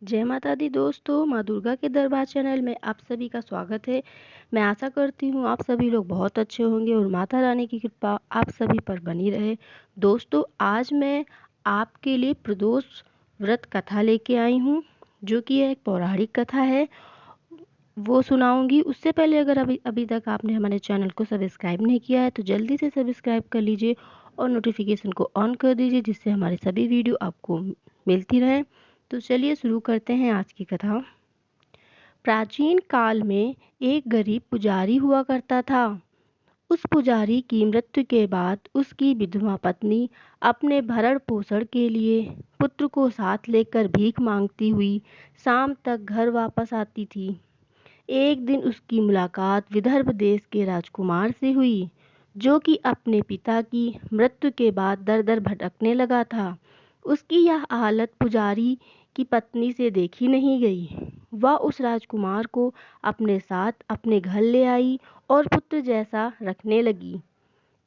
जय माता दी दोस्तों, माँ दुर्गा के दरबार चैनल में आप सभी का स्वागत है। मैं आशा करती हूँ आप सभी लोग बहुत अच्छे होंगे और माता रानी की कृपा आप सभी पर बनी रहे। दोस्तों, आज मैं आपके लिए प्रदोष व्रत कथा लेके आई हूँ, जो कि एक पौराणिक कथा है। वो सुनाऊंगी। उससे पहले अगर अभी अभी तक आपने हमारे चैनल को सब्सक्राइब नहीं किया है तो जल्दी से सब्सक्राइब कर लीजिए और नोटिफिकेशन को ऑन कर दीजिए, जिससे हमारे सभी वीडियो आपको मिलती रहे। तो चलिए शुरू करते हैं आज की कथा। प्राचीन काल में एक गरीब पुजारी हुआ करता था। उस पुजारी की मृत्यु के बाद उसकी विधवा पत्नी अपने भरण पोषण के लिए पुत्र को साथ लेकर भीख मांगती हुई शाम तक घर वापस आती थी। एक दिन उसकी मुलाकात विदर्भ देश के राजकुमार से हुई, जो कि अपने पिता की मृत्यु के बाद दर दर भटकने लगा था। उसकी यह हालत पुजारी की पत्नी से देखी नहीं गई। वह उस राजकुमार को अपने साथ अपने घर ले आई और पुत्र जैसा रखने लगी।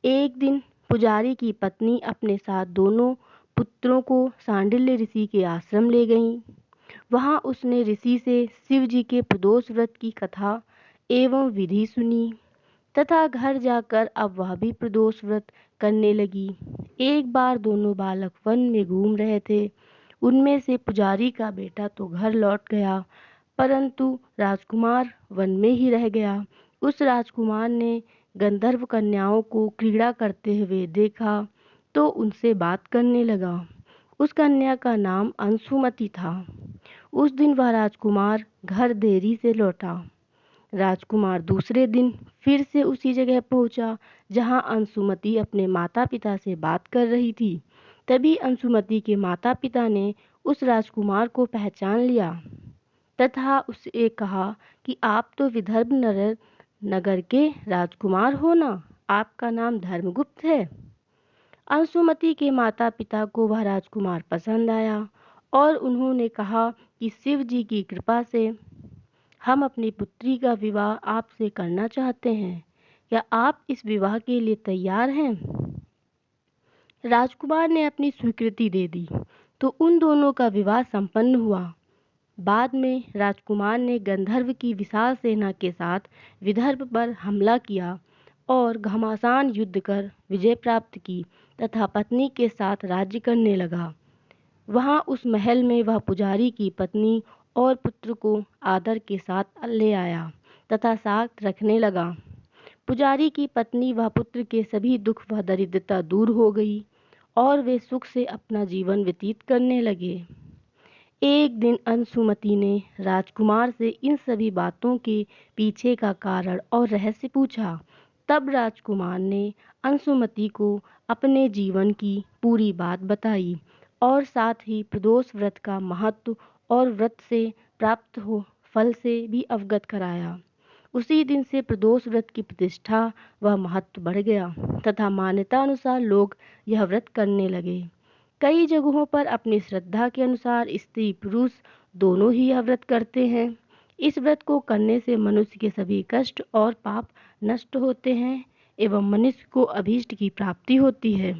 एक दिन पुजारी की पत्नी अपने साथ दोनों पुत्रों को सांडिल्य ऋषि के आश्रम ले गईं। वहां उसने ऋषि से शिव जी के प्रदोष व्रत की कथा एवं विधि सुनी तथा घर जाकर अब वह भी प्रदोष व्रत करने लगी। एक बार दोनों बालक वन में घूम रहे थे। उनमें से पुजारी का बेटा तो घर लौट गया, परंतु राजकुमार वन में ही रह गया। उस राजकुमार ने गंधर्व कन्याओं को क्रीड़ा करते हुए देखा तो उनसे बात करने लगा। उस कन्या का नाम अंशुमति था। उस दिन वह राजकुमार घर देरी से लौटा। राजकुमार दूसरे दिन फिर से उसी जगह पहुंचा जहां अंशुमति अपने माता पिता से बात कर रही थी। तभी अंशुमति के माता पिता ने उस राजकुमार को पहचान लिया तथा उससे कहा कि आप तो विदर्भ नगर के राजकुमार हो ना, आपका नाम धर्मगुप्त है। अंशुमति के माता पिता को वह राजकुमार पसंद आया और उन्होंने कहा कि शिव जी की कृपा से हम अपनी पुत्री का विवाह आपसे करना चाहते हैं। क्या आप इस विवाह के लिए तैयार हैं? राजकुमार ने अपनी स्वीकृति दे दी तो उन दोनों का विवाह संपन्न हुआ। बाद में राजकुमार ने गंधर्व की विशाल सेना के साथ विदर्भ पर हमला किया और घमासान युद्ध कर विजय प्राप्त की तथा पत्नी के साथ राज्य करने लगा। वहां उस महल में वह पुजारी की पत्नी और पुत्र को आदर के साथ ले आया तथा साथ रखने लगा। पुजारी की पत्नी व पुत्र के सभी दुख व दरिद्रता दूर हो गई और वे सुख से अपना जीवन व्यतीत करने लगे। एक दिन अंशुमति ने राजकुमार से इन सभी बातों के पीछे का कारण और रहस्य पूछा। तब राजकुमार ने अंशुमति को अपने जीवन की पूरी बात बताई और साथ ही प्रदोष व्रत का महत्व और व्रत से प्राप्त हो फल से भी अवगत कराया। उसी दिन से प्रदोष व्रत की प्रतिष्ठा व महत्व बढ़ गया तथा मान्यता अनुसार लोग यह व्रत करने लगे। कई जगहों पर अपनी श्रद्धा के अनुसार स्त्री पुरुष दोनों ही यह व्रत करते हैं। इस व्रत को करने से मनुष्य के सभी कष्ट और पाप नष्ट होते हैं एवं मनुष्य को अभीष्ट की प्राप्ति होती है।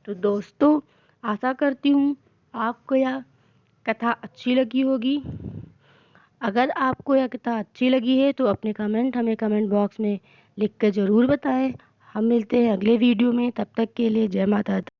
तो दोस्तों, आशा करती हूँ आपको यह कथा अच्छी लगी होगी। अगर आपको यह कथा अच्छी लगी है तो अपने कमेंट हमें कमेंट बॉक्स में लिख कर ज़रूर बताएं। हम मिलते हैं अगले वीडियो में, तब तक के लिए जय माता दी।